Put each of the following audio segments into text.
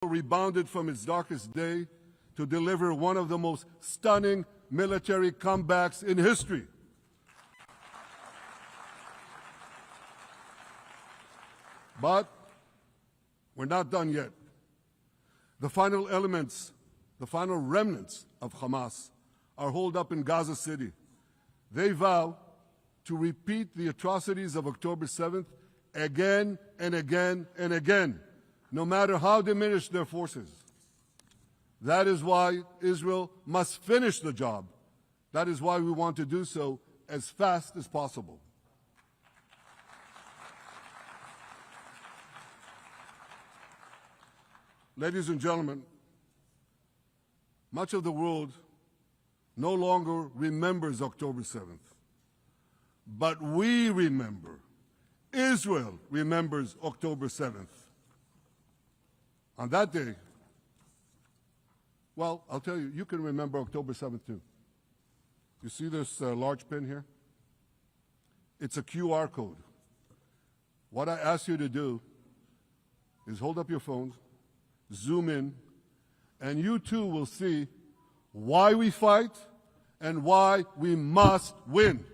rebounded from its darkest day to deliver one of the most stunning military comebacks in history. But we're not done yet. The final elements, the final remnants of Hamas are holed up in Gaza City. They vow to repeat the atrocities of October 7th again and again and again, no matter how diminished their forces. That is why Israel must finish the job. That is why we want to do so as fast as possible. Ladies and gentlemen, much of the world no longer remembers October 7th. But we remember. Israel remembers October 7th. On that day, well, I'll tell you, you can remember October 7th too. You see this large pin here? It's a QR code. What I ask you to do is hold up your phones, zoom in, and you too will see why we fight and why we must win.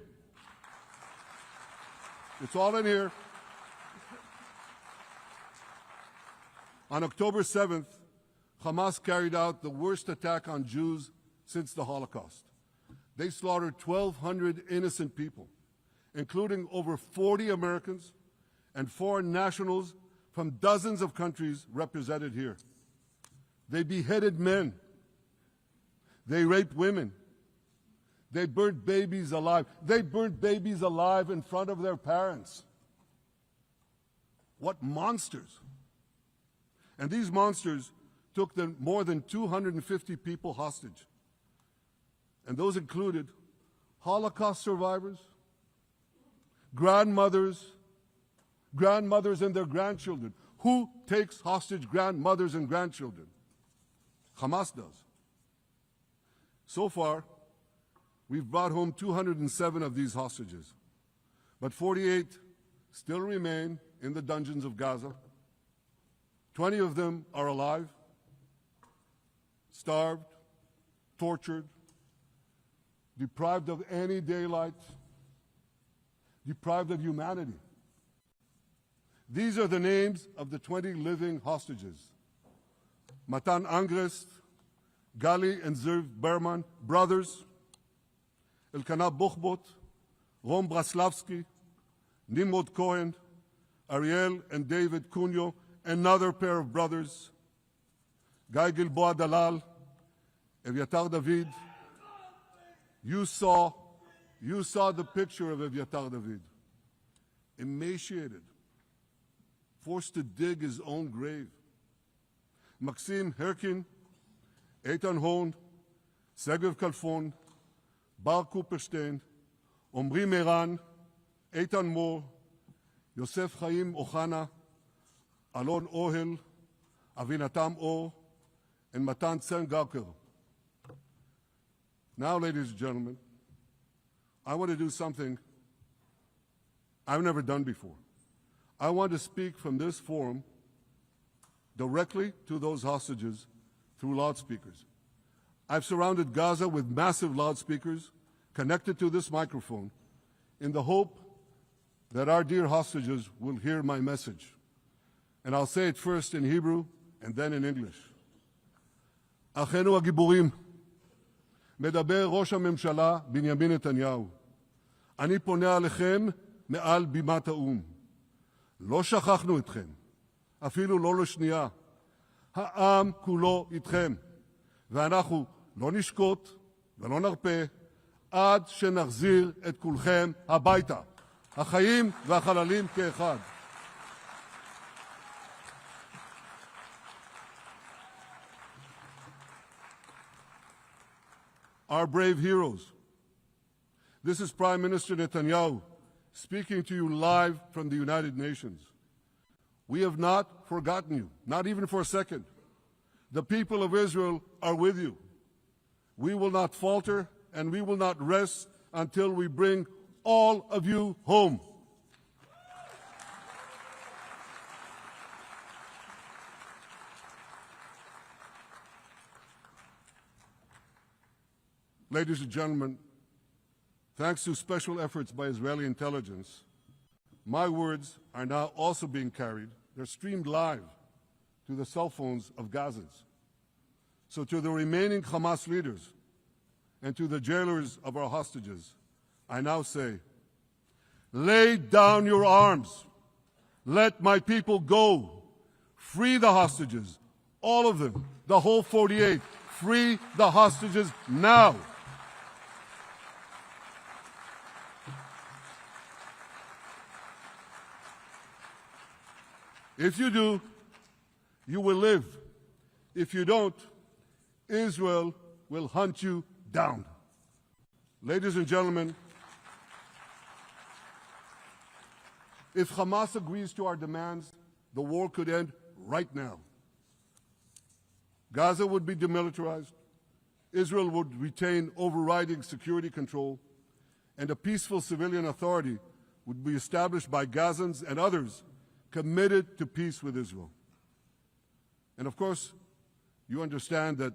It's all in here. On October 7th, Hamas carried out the worst attack on Jews since the Holocaust. They slaughtered 1,200 innocent people, including over 40 Americans and foreign nationals from dozens of countries represented here. They beheaded men. They raped women. They burnt babies alive. They burnt babies alive in front of their parents. What monsters. And these monsters took more than 250 people hostage. And those included Holocaust survivors, grandmothers and their grandchildren. Who takes hostage grandmothers and grandchildren? Hamas does. So far, we've brought home 207 of these hostages, but 48 still remain in the dungeons of Gaza. 20 of them are alive, starved, tortured, deprived of any daylight, deprived of humanity. These are the names of the 20 living hostages. Matan Angrest, Gali and Zerv Berman, brothers. Elkanah Buchbot, Rom Braslavsky, Nimrod Cohen, Ariel and David Cunyo, another pair of brothers. Guy Gilboa Dalal, Eviatar David. You saw the picture of Eviatar David. Emaciated, forced to dig his own grave. Maxim Herkin, Eitan Horn, Segev Kalfon, Bar Kupperstein, Omri Meran, Eitan Moore, Yosef Chaim Ochana, Alon Ohel, Avinatam Or, and Matan Tsengarker. Now, ladies and gentlemen, I want to do something I've never done before. I want to speak from this forum directly to those hostages through loudspeakers. I've surrounded Gaza with massive loudspeakers connected to this microphone in the hope that our dear hostages will hear my message. And I'll say it first in Hebrew and then in English. אחינו הגיבורים, מדבר ראש הממשלה בנימין נתניהו. אני פונה עליכם מעל בימת האו"ם. לא שכחנו אתכם, אפילו לא לשנייה. העם כולו איתכם, ואנחנו לא נשקוט ולא נרפה עד שנחזיר את כולכם הביתה, החיים והחללים כאחד. Our brave heroes. This is Prime Minister Netanyahu speaking to you live from the United Nations. We have not forgotten you, not even for a second. The people of Israel are with you. We will not falter and we will not rest until we bring all of you home. Ladies and gentlemen, thanks to special efforts by Israeli intelligence, my words are now also being carried. They're streamed live to the cell phones of Gazans. So to the remaining Hamas leaders and to the jailers of our hostages, I now say, lay down your arms. Let my people go. Free the hostages, all of them, the whole 48. Free the hostages now. If you do, you will live. If you don't, Israel will hunt you down. Ladies and gentlemen, if Hamas agrees to our demands, the war could end right now. Gaza would be demilitarized, Israel would retain overriding security control, and a peaceful civilian authority would be established by Gazans and others committed to peace with Israel. And of course, you understand that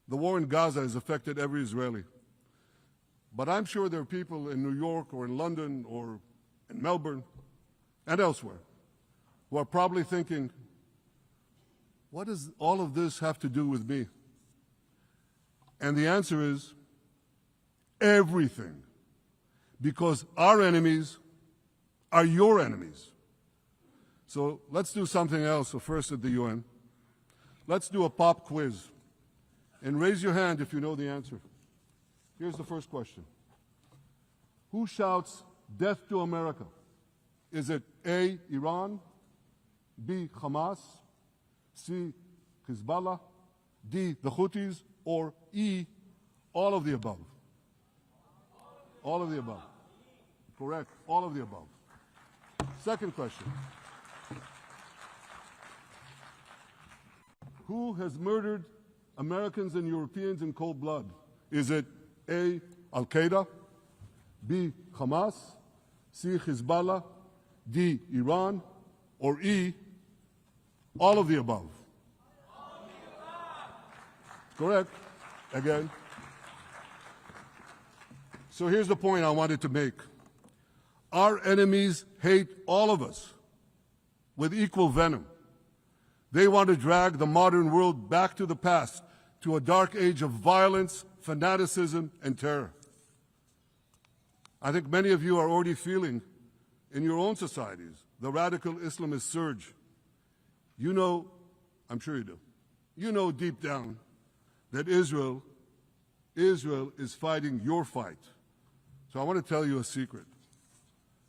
the war in Gaza has affected every Israeli. But I'm sure there are people in New York or in London or in Melbourne and elsewhere who are probably thinking, what does all of this have to do with me? And the answer is everything. Because our enemies are your enemies. So let's do something else first at the UN. Let's do a pop quiz. And raise your hand if you know the answer. Here's the first question. Who shouts death to America? Is it A, Iran, B, Hamas, C, Hezbollah, D, the Houthis, or E, all of the above? All of the above. Correct. All of the above. Second question. Who has murdered Americans and Europeans in cold blood? Is it A, Al-Qaeda, B, Hamas, C, Hezbollah, D, Iran, or E, all of the above? All of the above. Correct. Again. So here's the point I wanted to make. Our enemies hate all of us with equal venom. They want to drag the modern world back to the past, to a dark age of violence, fanaticism, and terror. I think many of you are already feeling in your own societies the radical Islamist surge. You know, I'm sure you do, you know deep down that Israel is fighting your fight. So I want to tell you a secret.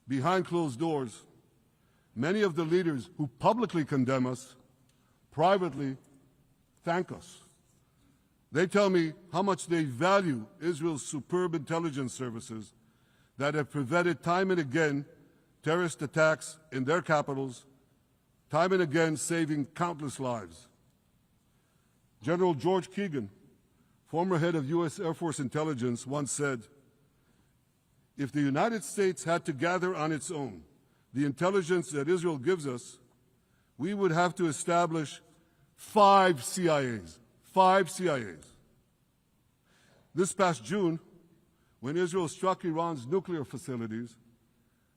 Behind closed doors, many of the leaders who publicly condemn us privately thank us. They tell me how much they value Israel's superb intelligence services that have prevented time and again terrorist attacks in their capitals, time and again saving countless lives. General George Keegan, former head of U.S. Air Force intelligence, once said, if the United States had to gather on its own the intelligence that Israel gives us, we would have to establish 5 CIAs. 5 CIAs. This past June, when Israel struck Iran's nuclear facilities,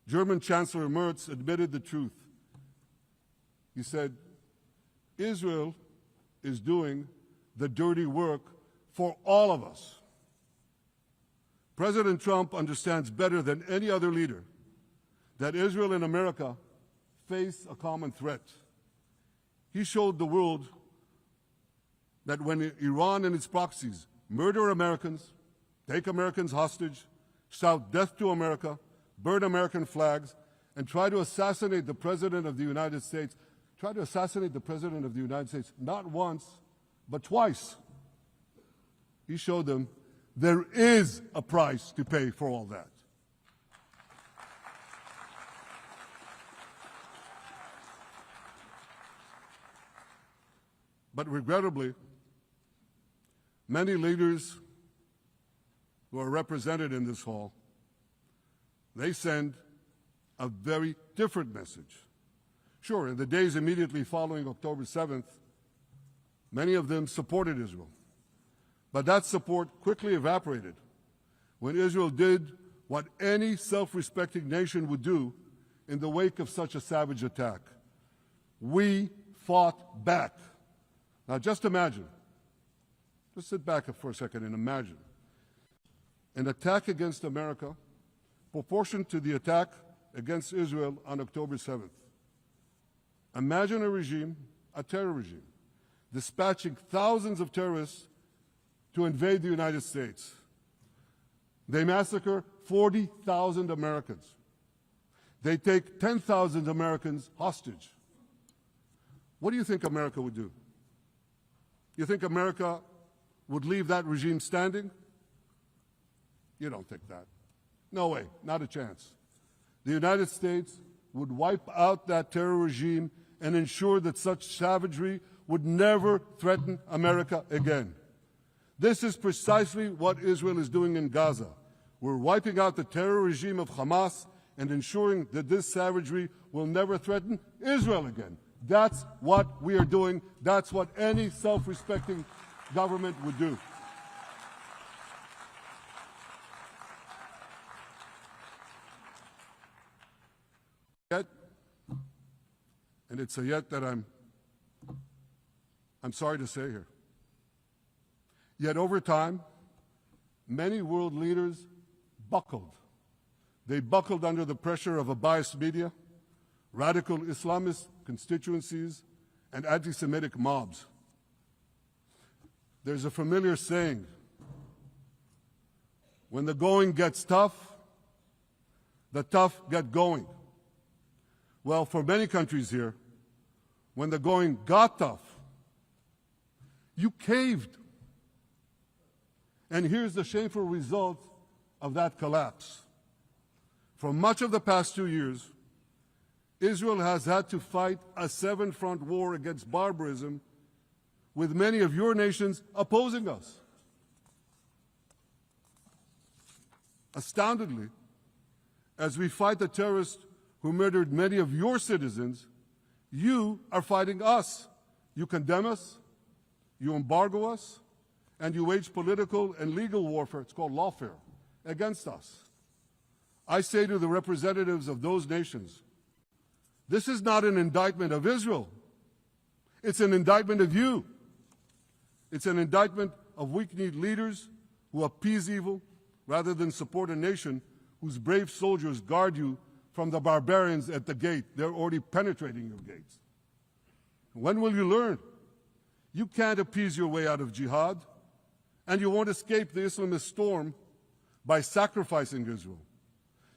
German Chancellor Merz admitted the truth. He said, Israel is doing the dirty work for all of us. President Trump understands better than any other leader that Israel and America face a common threat. He showed the world that when Iran and its proxies murder Americans, take Americans hostage, shout death to America, burn American flags, and try to assassinate the President of the United States, not once, but twice. He showed them there is a price to pay for all that. But regrettably, many leaders who are represented in this hall, they send a very different message. Sure, in the days immediately following October 7th, many of them supported Israel. But that support quickly evaporated when Israel did what any self-respecting nation would do in the wake of such a savage attack. We fought back. Now just imagine, just sit back for a second and imagine an attack against America proportioned to the attack against Israel on October 7th. Imagine a regime, a terror regime, dispatching thousands of terrorists to invade the United States. They massacre 40,000 Americans. They take 10,000 Americans hostage. What do you think America would do? You think America would leave that regime standing? You don't think that. No way, not a chance. The United States would wipe out that terror regime and ensure that such savagery would never threaten America again. This is precisely what Israel is doing in Gaza. We're wiping out the terror regime of Hamas and ensuring that this savagery will never threaten Israel again. That's what we are doing. That's what any self-respecting government would do. Yet, and it's a yet that I'm sorry to say here. Yet over time, many world leaders buckled. They buckled under the pressure of a biased media, radical Islamist constituencies, and anti-Semitic mobs. There's a familiar saying, when the going gets tough, the tough get going. Well, for many countries here, when the going got tough, you caved. And here's the shameful result of that collapse. For much of the past 2 years, Israel has had to fight a seven-front war against barbarism with many of your nations opposing us. Astoundingly, as we fight the terrorists who murdered many of your citizens, you are fighting us. You condemn us, you embargo us, and you wage political and legal warfare, it's called lawfare, against us. I say to the representatives of those nations, this is not an indictment of Israel. It's an indictment of you. It's an indictment of weak-kneed leaders who appease evil rather than support a nation whose brave soldiers guard you from the barbarians at the gate. They're already penetrating your gates. When will you learn? You can't appease your way out of jihad, and you won't escape the Islamist storm by sacrificing Israel.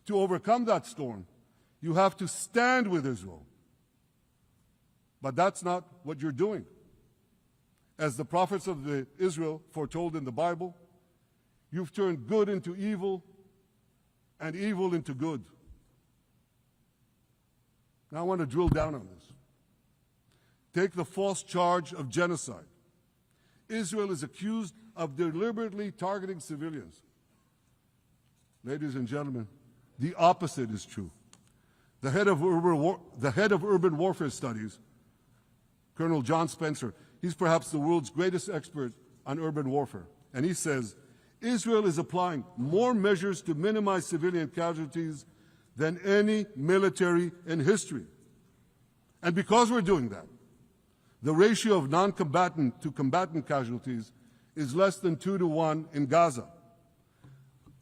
To overcome that storm, you have to stand with Israel. But that's not what you're doing. As the prophets of Israel foretold in the Bible, you've turned good into evil and evil into good. Now I want to drill down on this. Take the false charge of genocide. Israel is accused of deliberately targeting civilians. Ladies and gentlemen, the opposite is true. The head of urban warfare studies, Colonel John Spencer, he's perhaps the world's greatest expert on urban warfare. And he says, Israel is applying more measures to minimize civilian casualties than any military in history. And because we're doing that, the ratio of non-combatant to combatant casualties is less than 2 to 1 in Gaza.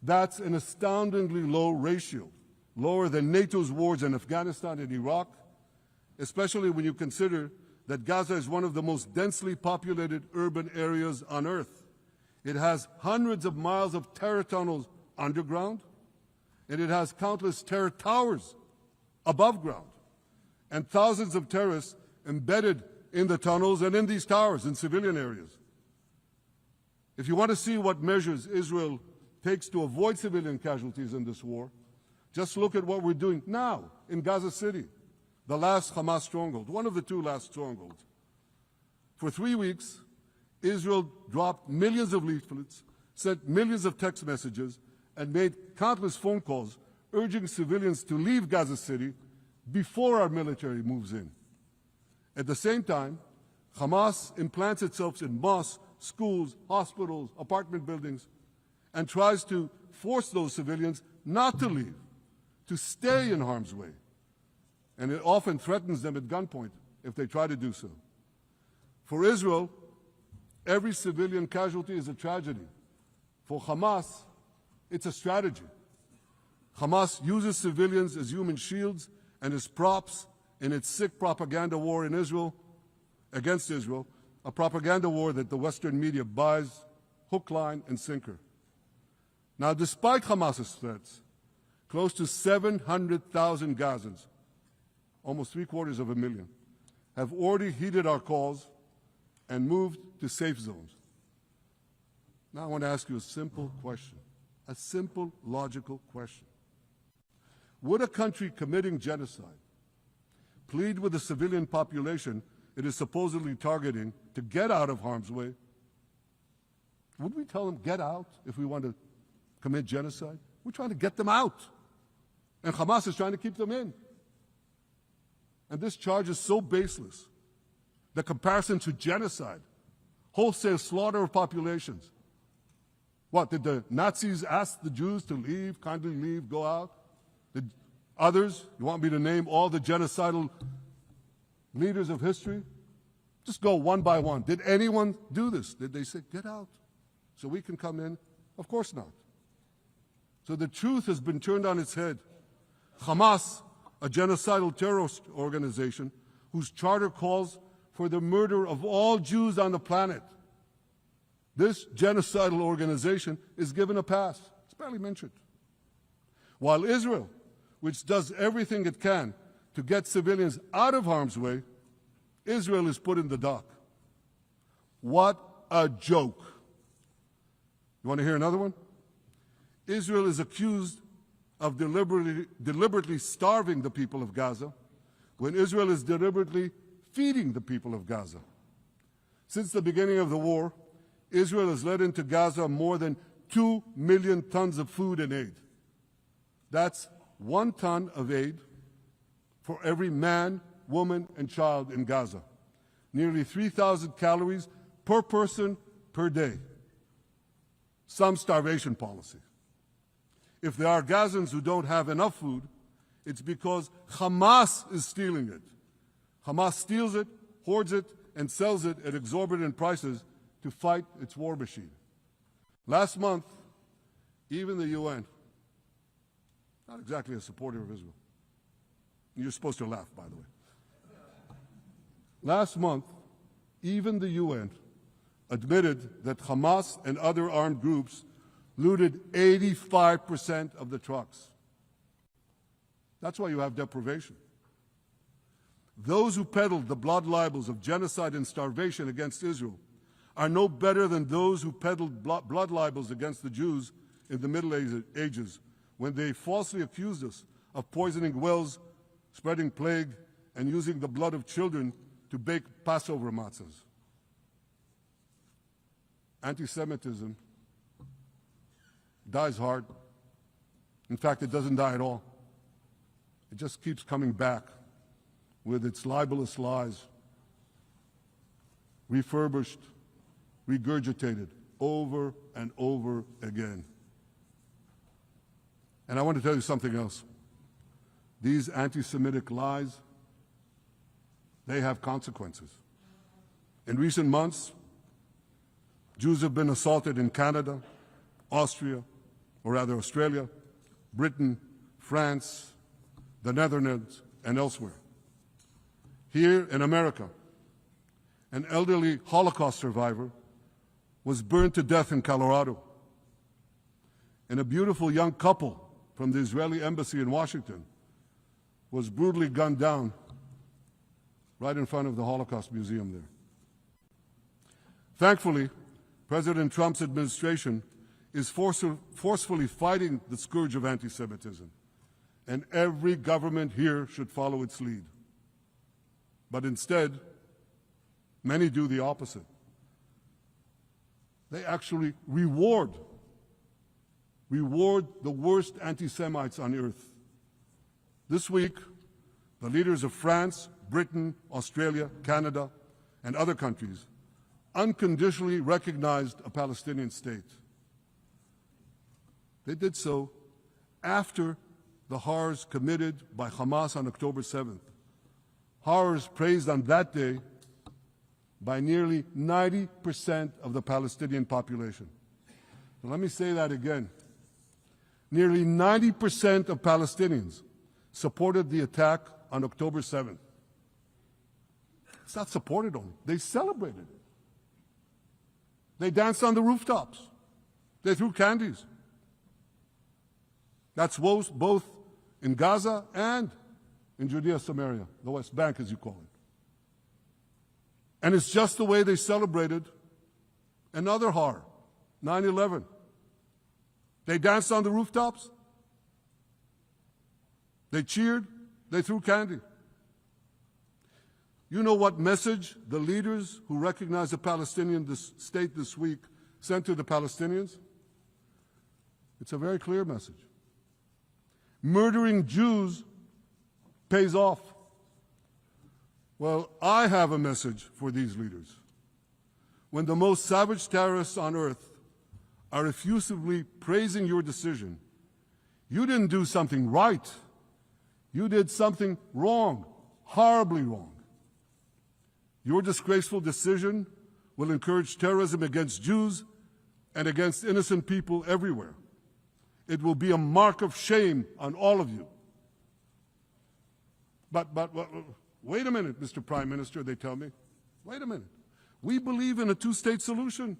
That's an astoundingly low ratio, lower than NATO's wars in Afghanistan and Iraq, especially when you consider that Gaza is one of the most densely populated urban areas on Earth. It has hundreds of miles of terror tunnels underground, and it has countless terror towers above ground, and thousands of terrorists embedded in the tunnels and in these towers in civilian areas. If you want to see what measures Israel takes to avoid civilian casualties in this war, just look at what we're doing now in Gaza City, the last Hamas stronghold, one of the 2 last strongholds. For 3 weeks, Israel dropped millions of leaflets, sent millions of text messages, and made countless phone calls urging civilians to leave Gaza City before our military moves in. At the same time, Hamas implants itself in mosques schools, hospitals, apartment buildings, and tries to force those civilians not to leave, to stay in harm's way. And it often threatens them at gunpoint if they try to do so. For Israel, every civilian casualty is a tragedy. For Hamas, it's a strategy. Hamas uses civilians as human shields and as props in its sick propaganda war in Israel, against Israel, a propaganda war that the Western media buys hook, line, and sinker. Now, despite Hamas's threats, close to 700,000 Gazans, almost 750,000, have already heeded our calls and moved to safe zones. Now I want to ask you a simple question, a simple, logical question. Would a country committing genocide plead with the civilian population it is supposedly targeting to get out of harm's way? Would we tell them, get out, if we want to commit genocide? We're trying to get them out. And Hamas is trying to keep them in. And this charge is so baseless. The comparison to genocide, wholesale slaughter of populations. What, did the Nazis ask the Jews to leave, kindly leave, go out? Did others, you want me to name all the genocidal leaders of history? Just go one by one. Did anyone do this? Did they say, get out so we can come in? Of course not. So the truth has been turned on its head. Hamas, a genocidal terrorist organization whose charter calls for the murder of all Jews on the planet. This genocidal organization is given a pass. It's barely mentioned. While Israel, which does everything it can to get civilians out of harm's way, Israel is put in the dock. What a joke. You want to hear another one? Israel is accused of deliberately starving the people of Gaza when Israel is deliberately feeding the people of Gaza. Since the beginning of the war, Israel has let into Gaza more than 2 million tons of food and aid. That's 1 ton of aid for every man, woman, and child in Gaza. Nearly 3,000 calories per person per day. Some starvation policy. If there are Gazans who don't have enough food, it's because Hamas is stealing it. Hamas steals it, hoards it, and sells it at exorbitant prices to fight its war machine. Last month, even the UN, not exactly a supporter of Israel. You're supposed to laugh, by the way. Last month, even the UN admitted that Hamas and other armed groups looted 85% of the trucks. That's why you have deprivation. Those who peddled the blood libels of genocide and starvation against Israel are no better than those who peddled blood libels against the Jews in the Middle Ages when they falsely accused us of poisoning wells, spreading plague, and using the blood of children to bake Passover matzahs. Anti-Semitism dies hard. In fact, it doesn't die at all. It just keeps coming back with its libelous lies, refurbished, regurgitated over and over again. And I want to tell you something else. These anti-Semitic lies, they have consequences. In recent months, Jews have been assaulted in Canada, Australia, Britain, France, the Netherlands, and elsewhere. Here in America, an elderly Holocaust survivor was burned to death in Colorado. And a beautiful young couple from the Israeli embassy in Washington was brutally gunned down right in front of the Holocaust Museum there. Thankfully, President Trump's administration is forcefully fighting the scourge of anti-Semitism, and every government here should follow its lead. But instead, many do the opposite. They actually reward the worst anti-Semites on earth. This week, the leaders of France, Britain, Australia, Canada, and other countries unconditionally recognized a Palestinian state. They did so after the horrors committed by Hamas on October 7th. Horrors praised on that day by nearly 90% of the Palestinian population. Now, let me say that again. Nearly 90% of Palestinians supported the attack on October 7th. It's not supported only, they celebrated it. They danced on the rooftops. They threw candies. That's both in Gaza and in Judea, Samaria, the West Bank, as you call it. And it's just the way they celebrated another horror, 9/11. They danced on the rooftops. They cheered. They threw candy. You know what message the leaders who recognize the Palestinian state this week sent to the Palestinians? It's a very clear message. Murdering Jews pays off. Well, I have a message for these leaders. When the most savage terrorists on earth are effusively praising your decision, you didn't do something right. You did something wrong, horribly wrong. Your disgraceful decision will encourage terrorism against Jews and against innocent people everywhere. It will be a mark of shame on all of you. But wait a minute, Mr. Prime Minister, they tell me. Wait a minute. We believe in a two-state solution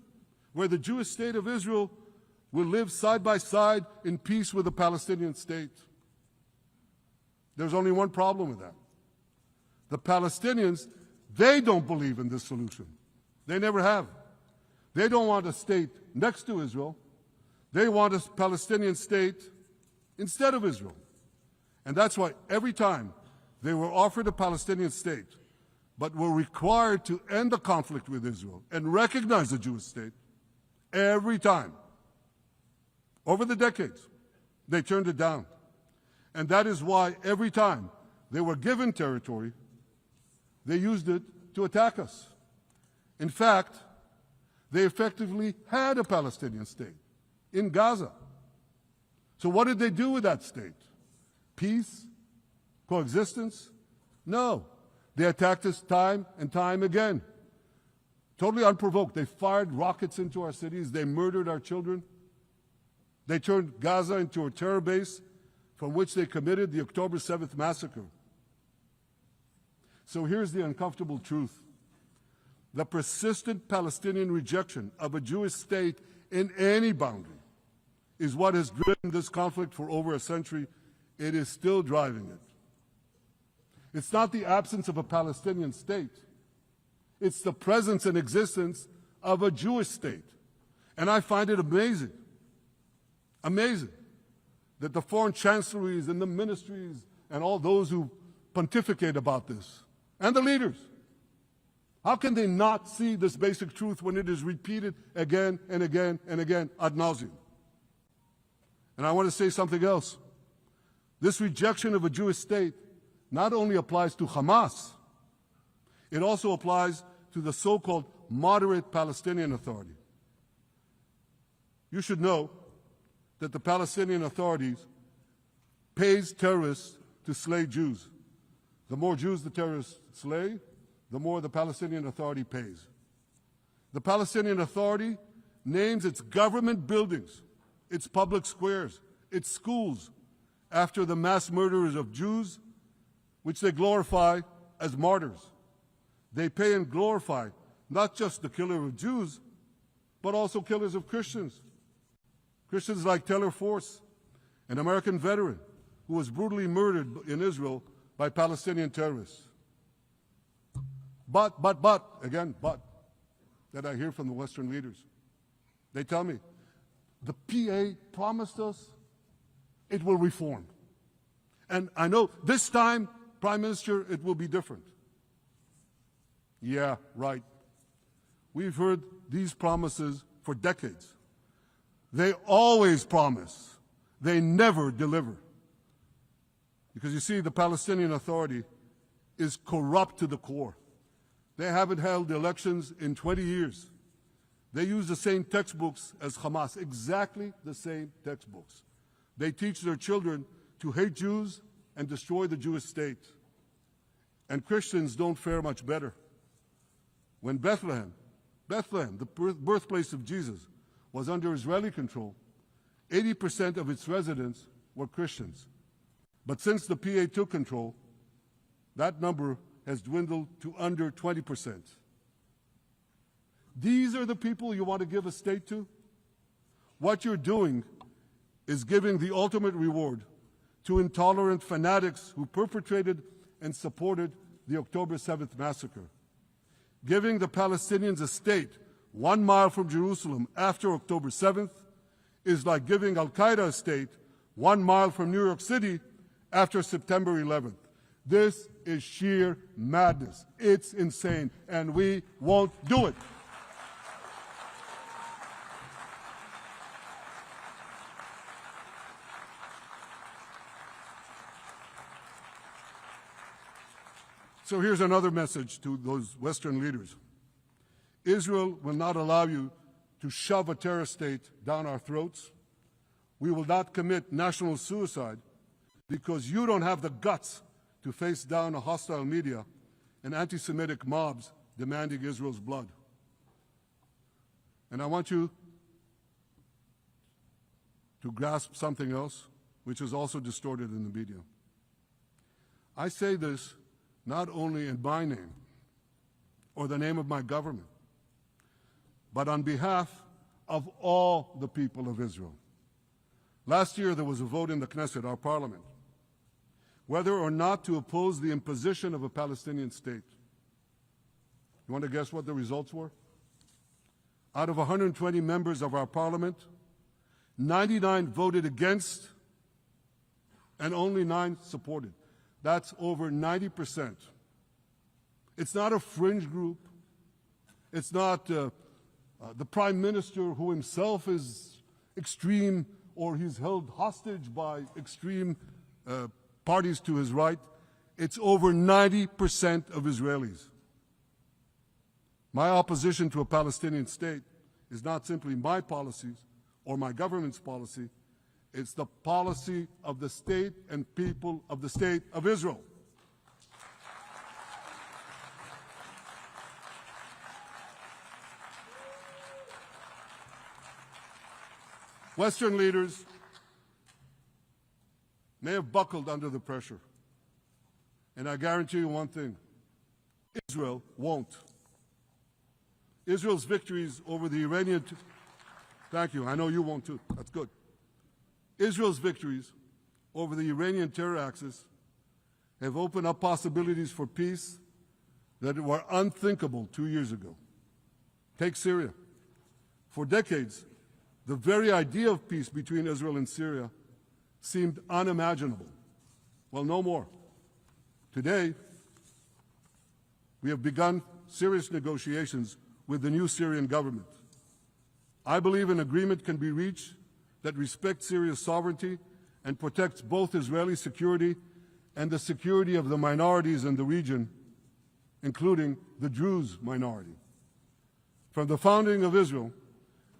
where the Jewish state of Israel will live side by side in peace with the Palestinian state. There's only one problem with that. The Palestinians, they don't believe in this solution. They never have. They don't want a state next to Israel. They want a Palestinian state instead of Israel. And that's why every time they were offered a Palestinian state, but were required to end the conflict with Israel and recognize the Jewish state, every time, over the decades, they turned it down. And that is why every time they were given territory, they used it to attack us. In fact, they effectively had a Palestinian state in Gaza. So what did they do with that state? Peace? Coexistence? No. They attacked us time and time again. Totally unprovoked. They fired rockets into our cities. They murdered our children. They turned Gaza into a terror base from which they committed the October 7th massacre. So here's the uncomfortable truth. The persistent Palestinian rejection of a Jewish state in any boundary is what has driven this conflict for over a century. It is still driving it. It's not the absence of a Palestinian state. It's the presence and existence of a Jewish state. And I find it amazing, that the foreign chancelleries and the ministries and all those who pontificate about this, and the leaders, how can they not see this basic truth when it is repeated again and again and again ad nauseum? And I want to say something else. This rejection of a Jewish state not only applies to Hamas, it also applies to the so-called moderate Palestinian Authority. You should know that the Palestinian authorities pays terrorists to slay Jews. The more Jews the terrorists slay, the more the Palestinian Authority pays. The Palestinian Authority names its government buildings, its public squares, its schools, after the mass murderers of Jews, which they glorify as martyrs. They pay and glorify not just the killer of Jews, but also killers of Christians. Christians like Taylor Force, an American veteran who was brutally murdered in Israel by Palestinian terrorists. But, that I hear from the Western leaders. They tell me, the PA promised us it will reform. And I know this time, Prime Minister, it will be different. Yeah, right. We've heard these promises for decades. They always promise. They never deliver. Because you see, the Palestinian Authority is corrupt to the core. They haven't held elections in 20 years. They use the same textbooks as Hamas, exactly the same textbooks. They teach their children to hate Jews and destroy the Jewish state. And Christians don't fare much better. When Bethlehem, the birthplace of Jesus, was under Israeli control, 80% of its residents were Christians. But since the PA took control, that number has dwindled to under 20%. These are the people you want to give a state to? What you're doing is giving the ultimate reward to intolerant fanatics who perpetrated and supported the October 7th massacre. Giving the Palestinians a state 1 mile from Jerusalem after October 7th is like giving Al-Qaeda a state 1 mile from New York City after September 11th. This is sheer madness. It's insane, and we won't do it. So here's another message to those Western leaders. Israel will not allow you to shove a terror state down our throats. We will not commit national suicide because you don't have the guts to face down a hostile media and anti-Semitic mobs demanding Israel's blood. And I want you to grasp something else, which is also distorted in the media. I say this not only in my name or the name of my government, but on behalf of all the people of Israel. Last year, there was a vote in the Knesset, our parliament, whether or not to oppose the imposition of a Palestinian state. You want to guess what the results were? Out of 120 members of our parliament, 99 voted against and only 9 supported. That's over 90%. It's not a fringe group. It's not the prime minister who himself is extreme or he's held hostage by extreme parties to his right. It's over 90% of Israelis. My opposition to a Palestinian state is not simply my policies or my government's policy. It's the policy of the state and people of the state of Israel. Western leaders may have buckled under the pressure. And I guarantee you one thing, Israel won't. Israel's victories over the Iranian... Thank you, I know you won't too, that's good. Israel's victories over the Iranian terror axis have opened up possibilities for peace that were unthinkable 2 years ago. Take Syria. For decades, the very idea of peace between Israel and Syria seemed unimaginable. Well, no more. Today, we have begun serious negotiations with the new Syrian government. I believe an agreement can be reached that respects Syria's sovereignty and protects both Israeli security and the security of the minorities in the region, including the Druze minority. From the founding of Israel,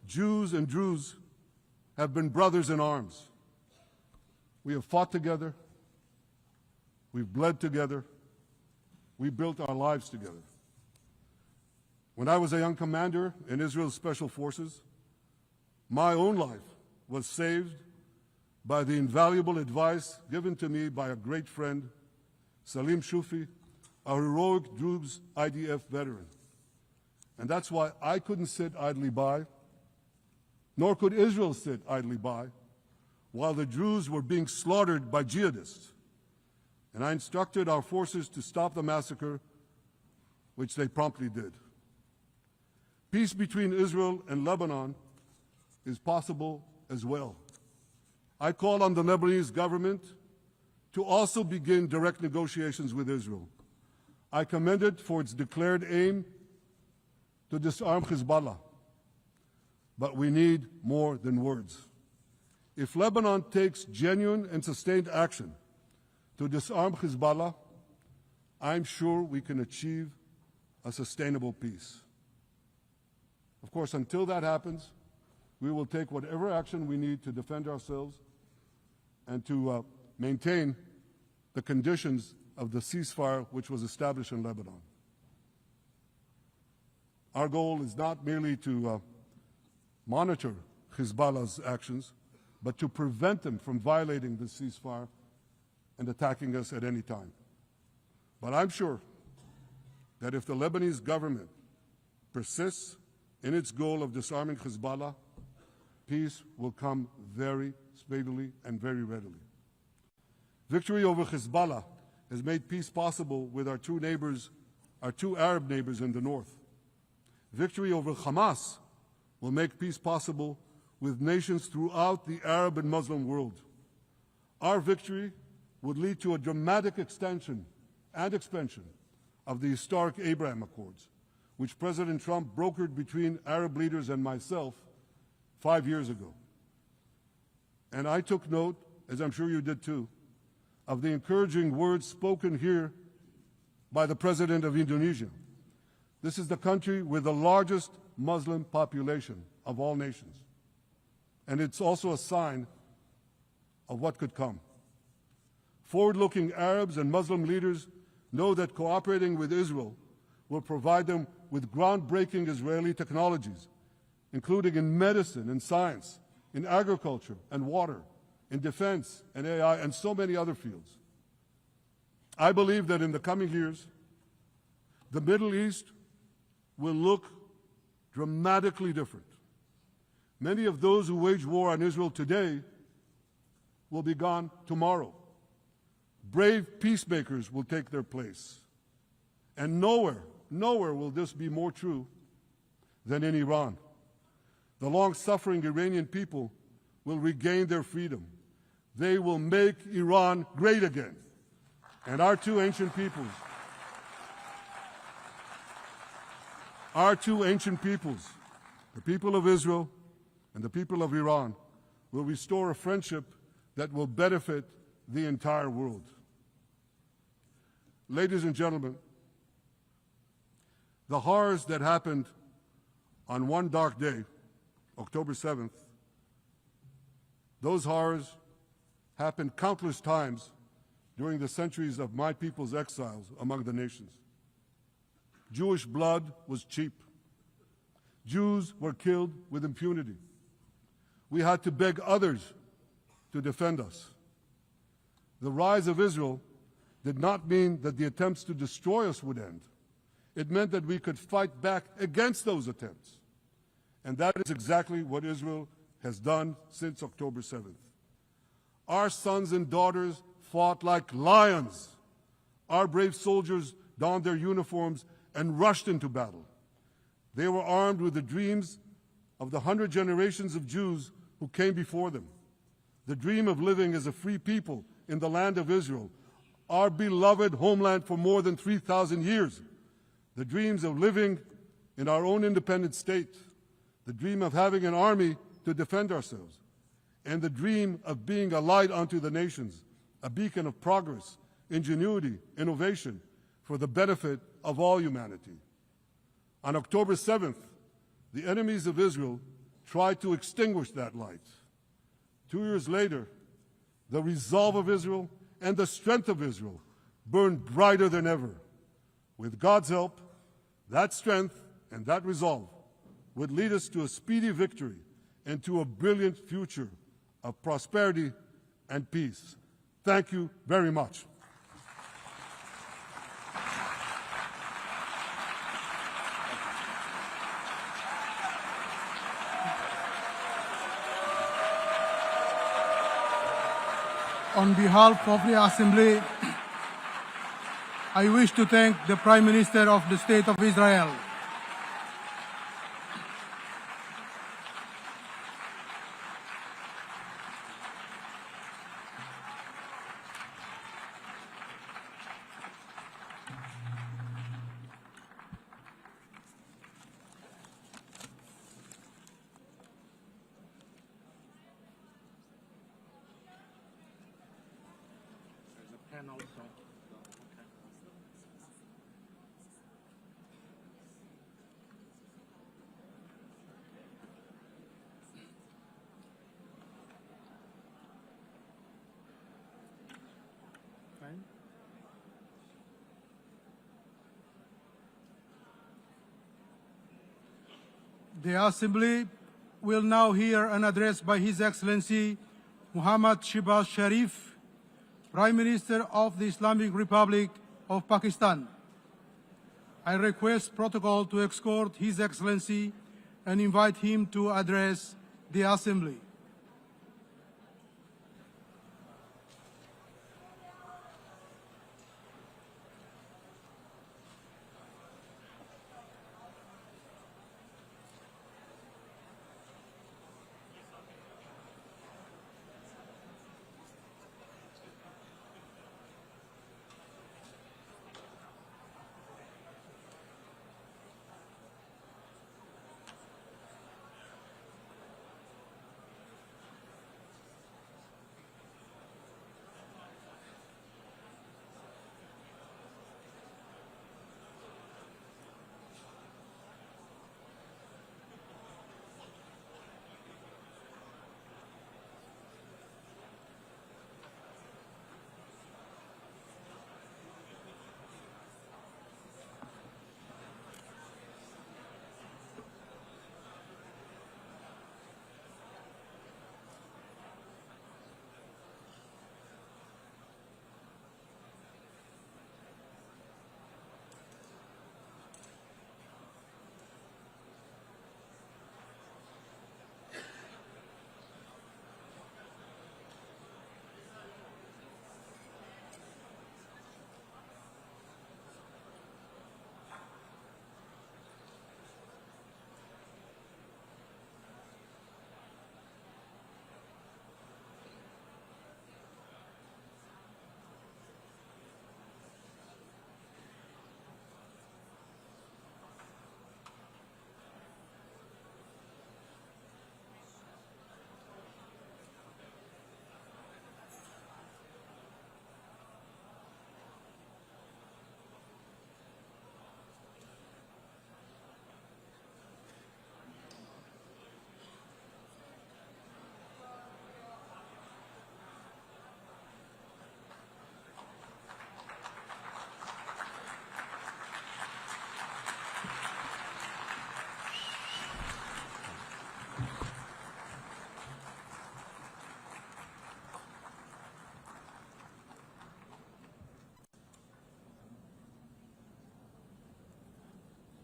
Jews and Druze have been brothers in arms. We have fought together, we've bled together, we built our lives together. When I was a young commander in Israel's Special Forces, my own life was saved by the invaluable advice given to me by a great friend, Salim Shufi, a heroic Druze IDF veteran. And that's why I couldn't sit idly by, nor could Israel sit idly by, while the Druze were being slaughtered by jihadists. And I instructed our forces to stop the massacre, which they promptly did. Peace between Israel and Lebanon is possible as well. I call on the Lebanese government to also begin direct negotiations with Israel. I commend it for its declared aim to disarm Hezbollah. But we need more than words. If Lebanon takes genuine and sustained action to disarm Hezbollah, I'm sure we can achieve a sustainable peace. Of course, until that happens, we will take whatever action we need to defend ourselves and to maintain the conditions of the ceasefire which was established in Lebanon. Our goal is not merely to monitor Hezbollah's actions, but to prevent them from violating the ceasefire and attacking us at any time. But I'm sure that if the Lebanese government persists in its goal of disarming Hezbollah, peace will come very speedily and very readily. Victory over Hezbollah has made peace possible with our two Arab neighbors in the north. Victory over Hamas will make peace possible with nations throughout the Arab and Muslim world. Our victory would lead to a dramatic extension and expansion of the historic Abraham Accords, which President Trump brokered between Arab leaders and myself 5 years ago. And I took note, as I'm sure you did too, of the encouraging words spoken here by the President of Indonesia. This is the country with the largest Muslim population of all nations. And it's also a sign of what could come. Forward-looking Arabs and Muslim leaders know that cooperating with Israel will provide them with groundbreaking Israeli technologies, including in medicine and science, in agriculture and water, in defense and AI, and so many other fields. I believe that in the coming years, the Middle East will look dramatically different. Many of those who wage war on Israel today will be gone tomorrow. Brave peacemakers will take their place. And nowhere will this be more true than in Iran. The long-suffering Iranian people will regain their freedom. They will make Iran great again. And our two ancient peoples, the people of Israel and the people of Iran, will restore a friendship that will benefit the entire world. Ladies and gentlemen, the horrors that happened on one dark day, October 7th, those horrors happened countless times during the centuries of my people's exiles among the nations. Jewish blood was cheap. Jews were killed with impunity. We had to beg others to defend us. The rise of Israel did not mean that the attempts to destroy us would end. It meant that we could fight back against those attempts. And that is exactly what Israel has done since October 7th. Our sons and daughters fought like lions. Our brave soldiers donned their uniforms and rushed into battle. They were armed with the dreams of the 100 generations of Jews who came before them. The dream of living as a free people in the land of Israel, our beloved homeland for more than 3,000 years. The dreams of living in our own independent state. The dream of having an army to defend ourselves. And the dream of being a light unto the nations, a beacon of progress, ingenuity, innovation, for the benefit of all humanity. On October 7th, the enemies of Israel tried to extinguish that light. 2 years later, the resolve of Israel and the strength of Israel burned brighter than ever. With God's help, that strength and that resolve would lead us to a speedy victory and to a brilliant future of prosperity and peace. Thank you very much. On behalf of the Assembly, I wish to thank the Prime Minister of the State of Israel, The Assembly will now hear an address by His Excellency Muhammad Shehbaz Sharif, Prime Minister of the Islamic Republic of Pakistan. I request protocol to escort His Excellency and invite him to address the Assembly.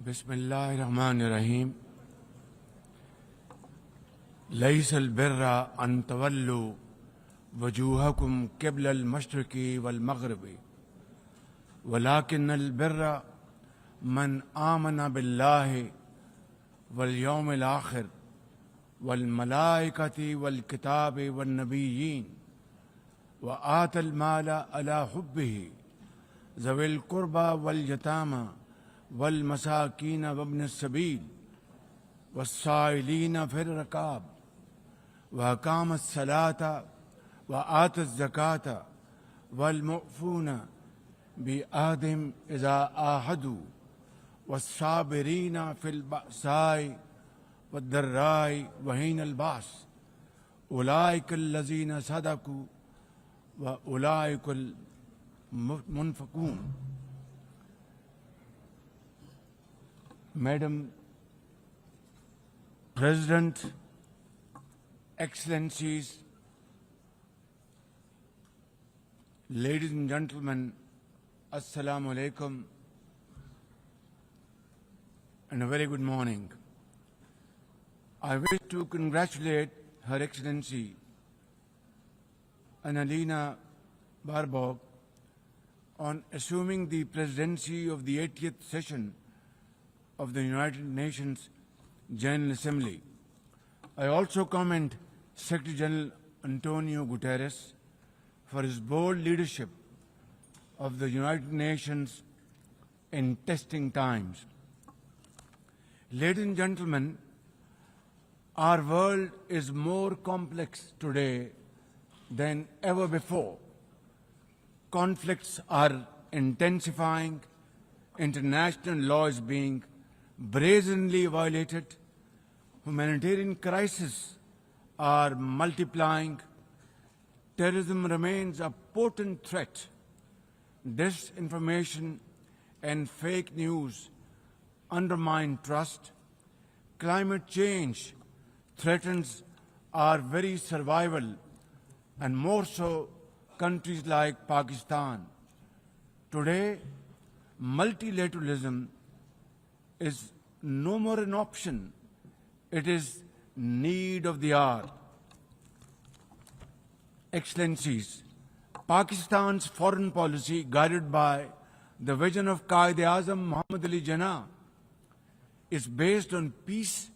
Bismillahirrahmanirrahim. ليس البر أن تولوا وجوهكم قبل المشرق والمغرب ولكن البر من آمن بالله واليوم الآخر والملائكة والكتاب والنبيين وآتى المال على حبه ذوي القربى واليتامى والمساكين وابن السبيل والسائلين في الركاب وأقام الصلاة وآتى الزكاة والمؤفون بعهدهم إذا عاهدوا والصابرين في البأساء والضراء وحين البأس أولئك الذين صدقوا وأولئك المنفقون. Madam President, Excellencies, ladies and gentlemen, Assalamu alaikum and a very good morning. I wish to congratulate Her Excellency Annalena Baerbock on assuming the presidency of the 80th session of the United Nations General Assembly. I also commend Secretary General Antonio Guterres for his bold leadership of the United Nations in testing times. Ladies and gentlemen, our world is more complex today than ever before. Conflicts are intensifying, international law is being brazenly violated, humanitarian crises are multiplying, terrorism remains a potent threat, disinformation and fake news undermine trust, climate change threatens our very survival, and more so countries like Pakistan. Today, multilateralism is no more an option. It is need of the hour. Excellencies, Pakistan's foreign policy, guided by the vision of Quaid-e-Azam Muhammad Ali Jinnah, is based on peace,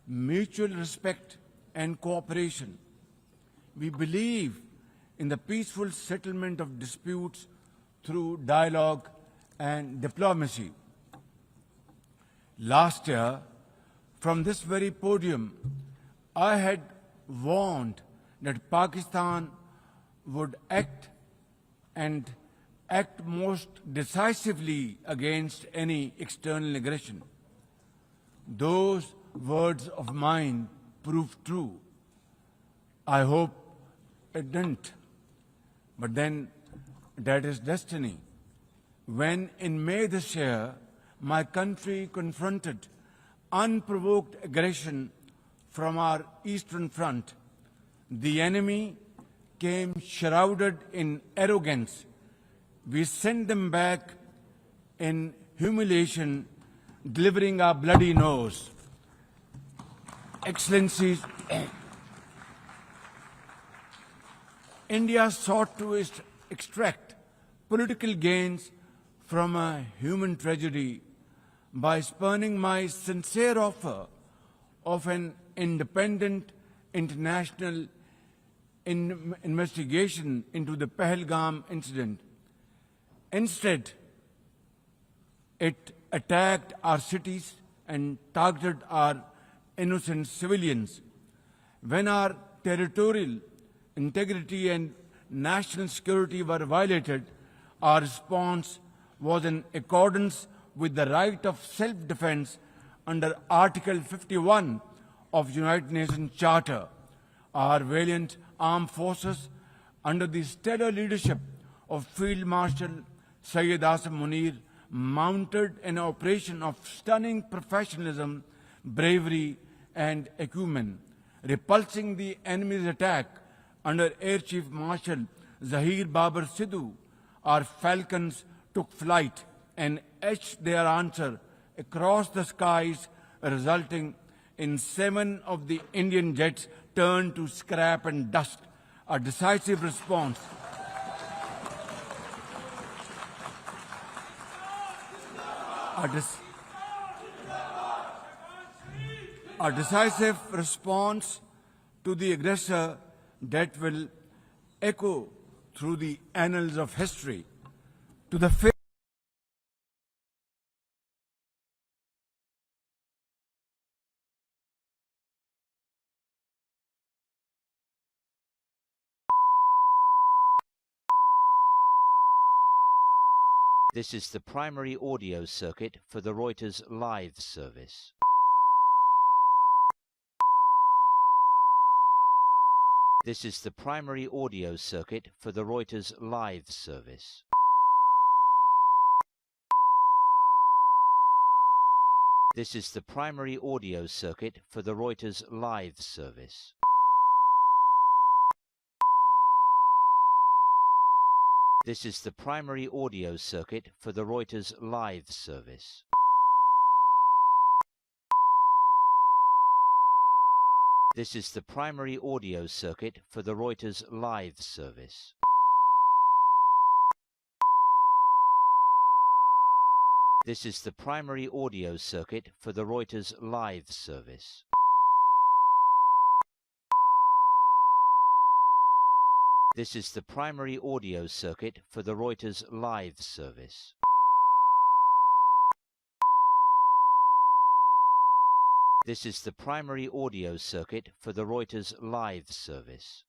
mutual respect, and cooperation. We believe in the peaceful settlement of disputes through dialogue and diplomacy. Last year, from this very podium, I had warned that Pakistan would act most decisively against any external aggression. Those words of mine proved true. I hope it didn't. But then that is destiny. When in May this year, my country confronted unprovoked aggression from our eastern front, the enemy came shrouded in arrogance. We sent them back in humiliation, delivering our bloody nose. Excellencies, India sought to extract political gains from a human tragedy by spurning my sincere offer of an independent international investigation into the Pahalgam incident. Instead, it attacked our cities and targeted our innocent civilians. When our territorial integrity and national security were violated, our response was in accordance with the right of self-defense under Article 51 of United Nations Charter. Our valiant armed forces, under the stellar leadership of Field Marshal Syed Asim Munir, mounted an operation of stunning professionalism, bravery, and acumen, repulsing the enemy's attack under Air Chief Marshal Zahir Babar Sidhu. Our falcons took flight and etched their answer across the skies, resulting in 7 of the Indian jets turned to scrap and dust. A decisive response. A decisive response to the aggressor that will echo through the annals of history. To the This is the primary audio circuit for the Reuters live service. This is the primary audio circuit for the Reuters live service. This is the primary audio circuit for the Reuters live service. This is the primary audio circuit for the Reuters live service. This is the primary audio circuit for the Reuters live service. This is the primary audio circuit for the Reuters live service. This is the primary audio circuit for the Reuters live service. This is the primary audio circuit for the Reuters live service.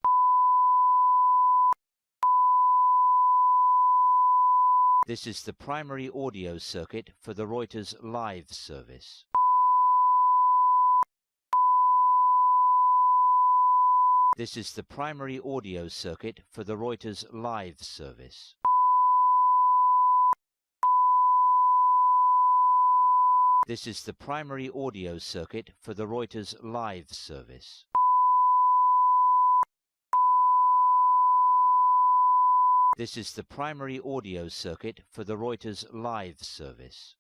This is the primary audio circuit for the Reuters live service. This is the primary audio circuit for the Reuters live service. This is the primary audio circuit for the Reuters live service. This is the primary audio circuit for the Reuters live service.